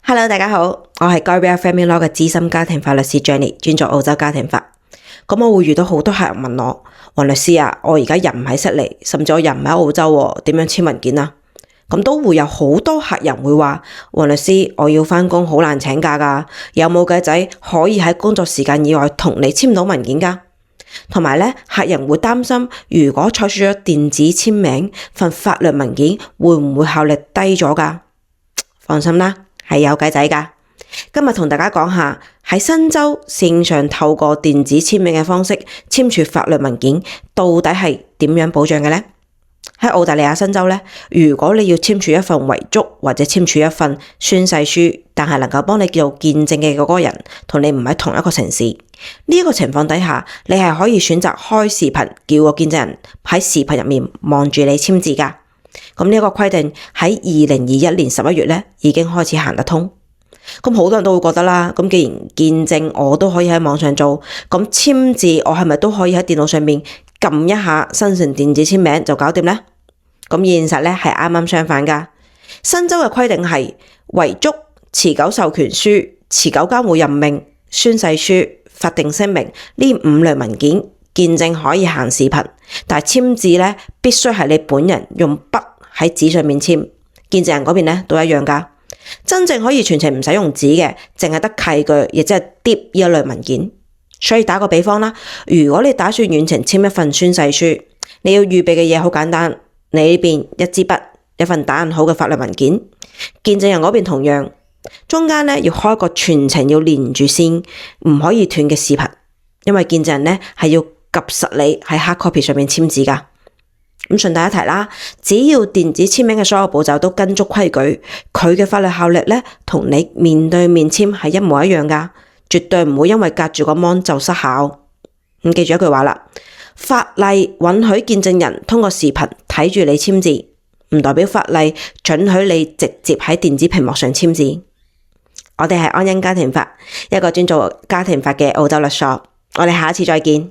Hello，大家好，我係 Gabriel Family Law 嘅資深家庭法律師 Jenny，專做澳洲家庭法。咁我會遇到好多客人問我，黃律師啊，我而家人唔喺悉尼，甚至我人唔喺澳洲喎，點樣簽文件啊？咁都會有好多客人會話，黃律師，我要返工好難請假㗎，有冇計仔可以喺工作時間以外同你簽到文件㗎？同埋咧，客人會擔心，如果採取咗電子簽名，份法律文件會唔會效力低咗㗎？放心啦，係有計仔㗎。今日同大家講下喺新州線上透過電子簽名嘅方式簽署法律文件，到底係點樣保障嘅呢？喺澳大利亞新州咧，如果你要簽署一份遺囑或者簽署一份宣誓書，但係能夠幫你做見證嘅嗰個人同你唔喺同一個城市，呢一個情況底下，你係可以選擇開視頻，叫個見證人喺視頻入面望住你簽字㗎。咁呢一個規定喺2021年11月咧已經開始行得通。咁好多人都會覺得啦，咁既然見證我都可以喺網上做，咁簽字我係咪都可以喺電腦上面撳一下生成電子簽名就搞掂呢？咁現實咧係啱啱相反㗎。新州嘅規定係遺囑、持久授權書、持久監護任命、宣誓書、法定聲明呢5類文件，見證可以行視頻，但係簽字咧必須係你本人用筆喺紙上面簽，見證人嗰邊咧都一樣㗎。真正可以全程唔使用紙嘅，淨係得契據，亦即係 DIP 呢一類文件。所以打個比方啦，如果你打算遠程簽一份宣誓書，你要預備嘅嘢好簡單，你呢邊一支筆，一份打印好嘅法律文件，見證人嗰邊同樣，中間咧要開個全程要連住線，唔可以斷嘅視頻，因為見證人咧係要及實你喺 hard copy 上面簽字㗎。咁順帶一提啦，只要電子簽名嘅所有步驟都跟足規矩，佢嘅法律效力咧同你面對面簽係一模一樣㗎，絕對唔會因為隔住個 mon 就失效。咁記住一句話啦，法例允許見證人通過視頻睇住你簽字，唔代表法例准許你直接喺電子屏幕上簽字。我哋係安欣家庭法，一個專做家庭法嘅澳洲律所，我哋下一次再見。